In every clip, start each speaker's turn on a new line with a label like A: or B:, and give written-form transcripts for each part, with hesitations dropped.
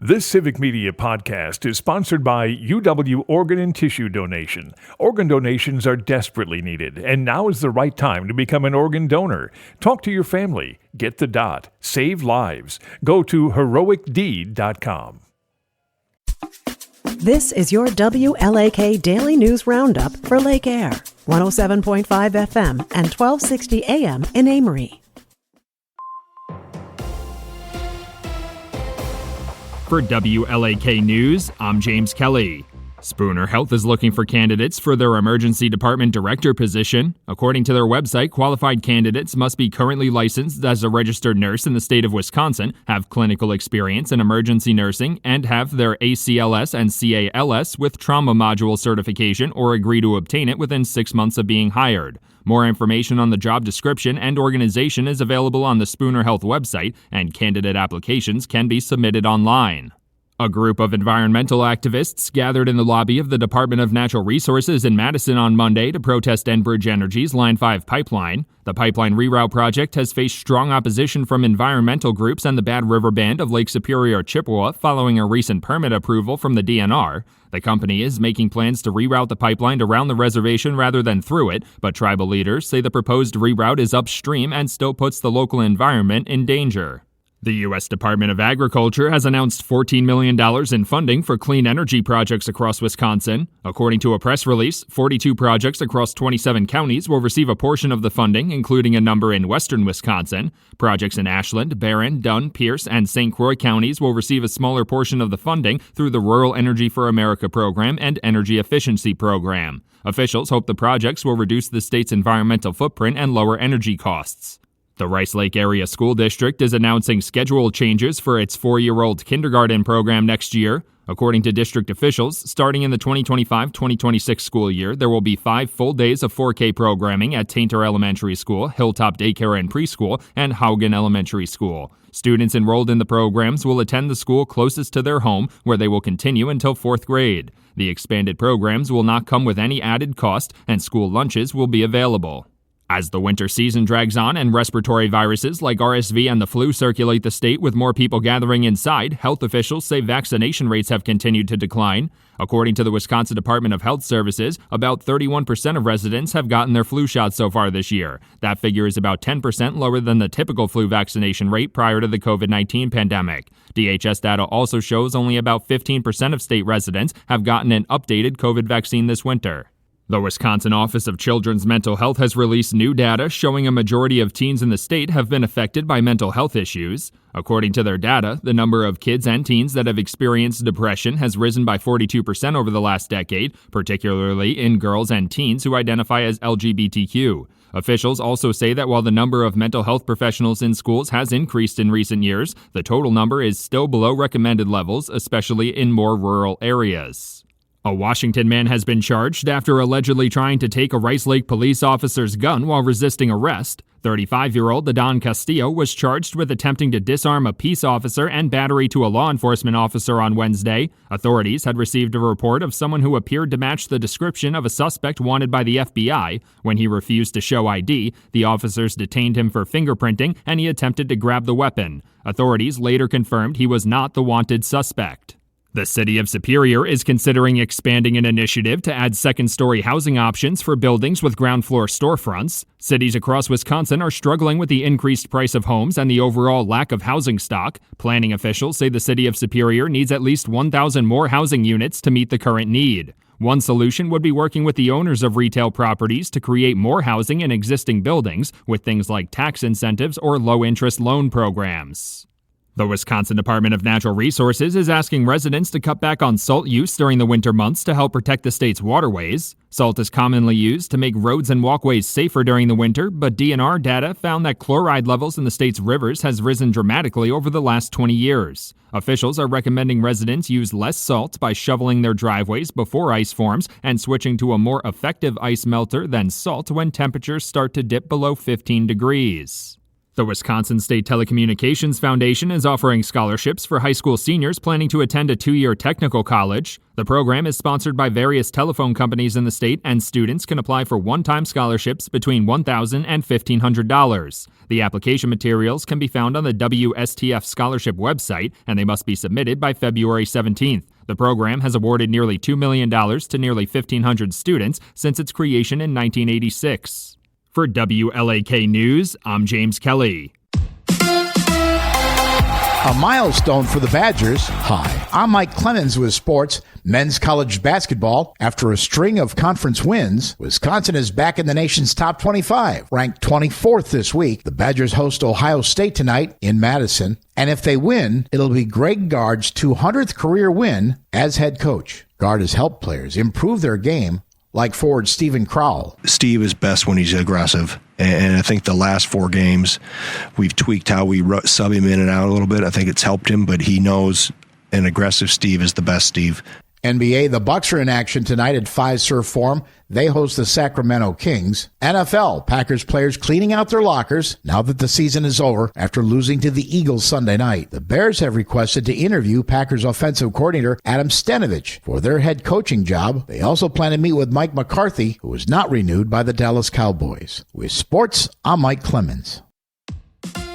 A: This Civic Media podcast is sponsored by UW Organ and Tissue Donation. Organ donations are desperately needed, and now is the right time to become an organ donor. Talk to your family. Get the dot. Save lives. Go to heroicdeed.com.
B: This is your WLAK Daily News Roundup for Lake Air, 107.5 FM and 1260 AM in Amory.
C: For WLAK News, I'm James Kelly. Spooner Health is looking for candidates for their emergency department director position. According to their website, qualified candidates must be currently licensed as a registered nurse in the state of Wisconsin, have clinical experience in emergency nursing, and have their ACLS and CALS with trauma module certification or agree to obtain it within 6 months of being hired. More information on the job description and organization is available on the Spooner Health website, and candidate applications can be submitted online. A group of environmental activists gathered in the lobby of the Department of Natural Resources in Madison on Monday to protest Enbridge Energy's Line 5 pipeline. The pipeline reroute project has faced strong opposition from environmental groups and the Bad River Band of Lake Superior, Chippewa, following a recent permit approval from the DNR. The company is making plans to reroute the pipeline around the reservation rather than through it, but tribal leaders say the proposed reroute is upstream and still puts the local environment in danger. The U.S. Department of Agriculture has announced $14 million in funding for clean energy projects across Wisconsin. According to a press release, 42 projects across 27 counties will receive a portion of the funding, including a number in western Wisconsin. Projects in Ashland, Barron, Dunn, Pierce, and St. Croix counties will receive a smaller portion of the funding through the Rural Energy for America program and Energy Efficiency program. Officials hope the projects will reduce the state's environmental footprint and lower energy costs. The Rice Lake Area School District is announcing schedule changes for its 4-year-old kindergarten program next year. According to district officials, starting in the 2025-2026 school year, there will be 5 full days of 4K programming at Tainter Elementary School, Hilltop Daycare and Preschool, and Haugen Elementary School. Students enrolled in the programs will attend the school closest to their home, where they will continue until 4th grade. The expanded programs will not come with any added cost, and school lunches will be available. As the winter season drags on and respiratory viruses like RSV and the flu circulate the state with more people gathering inside, health officials say vaccination rates have continued to decline. According to the Wisconsin Department of Health Services, about 31% of residents have gotten their flu shot so far this year. That figure is about 10% lower than the typical flu vaccination rate prior to the COVID-19 pandemic. DHS data also shows only about 15% of state residents have gotten an updated COVID vaccine this winter. The Wisconsin Office of Children's Mental Health has released new data showing a majority of teens in the state have been affected by mental health issues. According to their data, the number of kids and teens that have experienced depression has risen by 42% over the last decade, particularly in girls and teens who identify as LGBTQ. Officials also say that while the number of mental health professionals in schools has increased in recent years, the total number is still below recommended levels, especially in more rural areas. A Washington man has been charged after allegedly trying to take a Rice Lake police officer's gun while resisting arrest. 35-year-old Adon Castillo was charged with attempting to disarm a peace officer and battery to a law enforcement officer on Wednesday. Authorities had received a report of someone who appeared to match the description of a suspect wanted by the FBI. When he refused to show ID, the officers detained him for fingerprinting and he attempted to grab the weapon. Authorities later confirmed he was not the wanted suspect. The city of Superior is considering expanding an initiative to add second-story housing options for buildings with ground-floor storefronts. Cities across Wisconsin are struggling with the increased price of homes and the overall lack of housing stock. Planning officials say the city of Superior needs at least 1,000 more housing units to meet the current need. One solution would be working with the owners of retail properties to create more housing in existing buildings with things like tax incentives or low-interest loan programs. The Wisconsin Department of Natural Resources is asking residents to cut back on salt use during the winter months to help protect the state's waterways. Salt is commonly used to make roads and walkways safer during the winter, but DNR data found that chloride levels in the state's rivers has risen dramatically over the last 20 years. Officials are recommending residents use less salt by shoveling their driveways before ice forms and switching to a more effective ice melter than salt when temperatures start to dip below 15 degrees. The Wisconsin State Telecommunications Foundation is offering scholarships for high school seniors planning to attend a 2-year technical college. The program is sponsored by various telephone companies in the state, and students can apply for one-time scholarships between $1,000 and $1,500. The application materials can be found on the WSTF Scholarship website, and they must be submitted by February 17th. The program has awarded nearly $2 million to nearly 1,500 students since its creation in 1986. For WLAK News, I'm James Kelly.
D: A milestone for the Badgers. Hi, I'm Mike Clemens with sports. Men's college basketball. After a string of conference wins, Wisconsin is back in the nation's top 25, ranked 24th this week. The Badgers host Ohio State tonight in Madison, and if they win, it'll be Greg Gard's 200th career win as head coach. Gard has helped players improve their game, like forward Steven Crowell.
E: Steve is best when he's aggressive. And I think the last 4 games, we've tweaked how we sub him in and out a little bit. I think it's helped him, but he knows an aggressive Steve is the best Steve.
D: NBA, the Bucks are in action tonight at Fiserv Forum. They host the Sacramento Kings. NFL, Packers players cleaning out their lockers now that the season is over after losing to the Eagles Sunday night. The Bears have requested to interview Packers offensive coordinator Adam Stenavich for their head coaching job. They also plan to meet with Mike McCarthy, who was not renewed by the Dallas Cowboys. With sports, I'm Mike Clemens.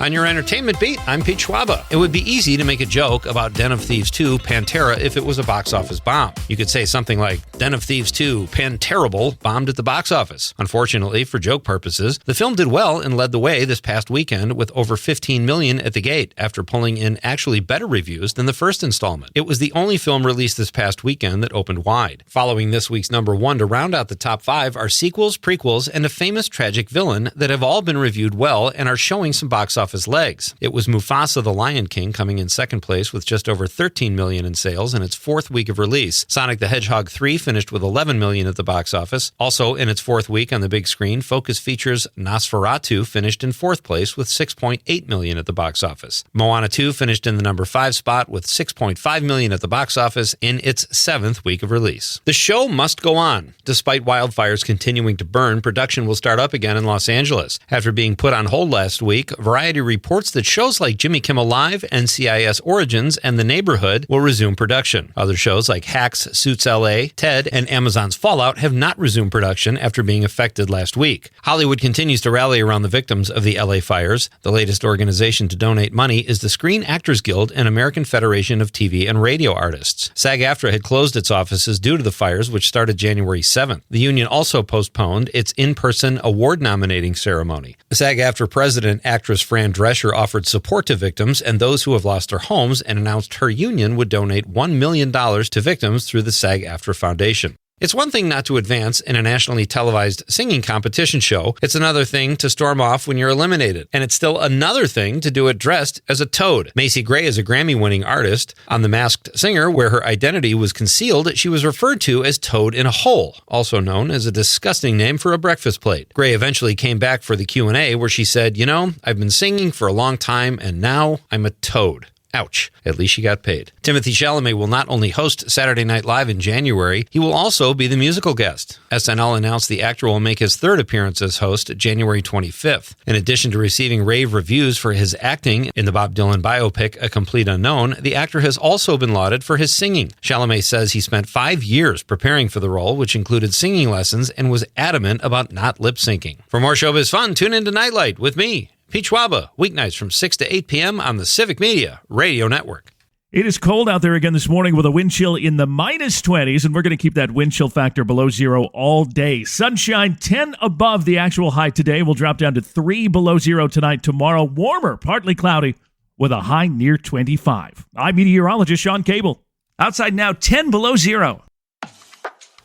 F: On your entertainment beat, I'm Pete Schwaba. It would be easy to make a joke about Den of Thieves 2, Pantera, if it was a box office bomb. You could say something like, Den of Thieves 2, Panterrible, bombed at the box office. Unfortunately, for joke purposes, the film did well and led the way this past weekend with over $15 million at the gate after pulling in actually better reviews than the first installment. It was the only film released this past weekend that opened wide. Following this week's number 1 to round out the top 5 are sequels, prequels, and a famous tragic villain that have all been reviewed well and are showing some box office legs. It was Mufasa the Lion King coming in second place with just over $13 million in sales in its 4th week of release. Sonic the Hedgehog 3 finished with $11 million at the box office. Also in its 4th week on the big screen, Focus Features' Nosferatu finished in 4th place with $6.8 million at the box office. Moana 2 finished in the number 5 spot with $6.5 million at the box office in its 7th week of release. The show must go on. Despite wildfires continuing to burn, production will start up again in Los Angeles. After being put on hold last week, Variety reports that shows like Jimmy Kimmel Live, NCIS Origins, and The Neighborhood will resume production. Other shows like Hacks, Suits LA, Ted, and Amazon's Fallout have not resumed production after being affected last week. Hollywood continues to rally around the victims of the LA fires. The latest organization to donate money is the Screen Actors Guild and American Federation of TV and Radio Artists. SAG-AFTRA had closed its offices due to the fires, which started January 7th. The union also postponed its in-person award nominating ceremony. The SAG-AFTRA president, actress Fran Drescher, offered support to victims and those who have lost their homes and announced her union would donate $1 million to victims through the SAG-AFTRA Foundation. It's one thing not to advance in a nationally televised singing competition show. It's another thing to storm off when you're eliminated. And it's still another thing to do it dressed as a toad. Macy Gray is a Grammy-winning artist. On The Masked Singer, where her identity was concealed, she was referred to as Toad in a Hole, also known as a disgusting name for a breakfast plate. Gray eventually came back for the Q&A where she said, "You know, I've been singing for a long time and now I'm a toad." Ouch. At least she got paid. Timothée Chalamet will not only host Saturday Night Live in January, he will also be the musical guest. SNL announced the actor will make his 3rd appearance as host January 25th. In addition to receiving rave reviews for his acting in the Bob Dylan biopic A Complete Unknown, the actor has also been lauded for his singing. Chalamet says he spent 5 years preparing for the role, which included singing lessons, and was adamant about not lip-syncing. For more showbiz fun, tune in to Nightlight with me, Pete Schwaba, weeknights from 6 to 8 p.m. on the Civic Media Radio Network.
G: It is cold out there again this morning with a wind chill in the minus 20s, and we're going to keep that wind chill factor below 0 all day. Sunshine 10 above the actual high today. We'll drop down to 3 below 0 tonight. Tomorrow, warmer, partly cloudy, with a high near 25. I'm meteorologist Sean Cable. Outside now, 10 below 0.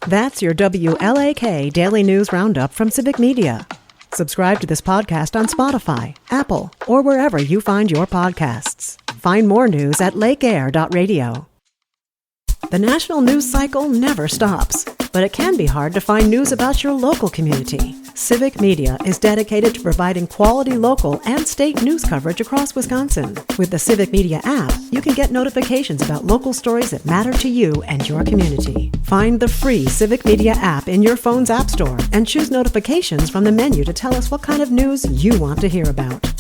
B: That's your WLAK Daily News Roundup from Civic Media. Subscribe to this podcast on Spotify, Apple, or wherever you find your podcasts. Find more news at lakeair.radio. The national news cycle never stops, but it can be hard to find news about your local community. Civic Media is dedicated to providing quality local and state news coverage across Wisconsin. With the Civic Media app, you can get notifications about local stories that matter to you and your community. Find the free Civic Media app in your phone's app store and choose notifications from the menu to tell us what kind of news you want to hear about.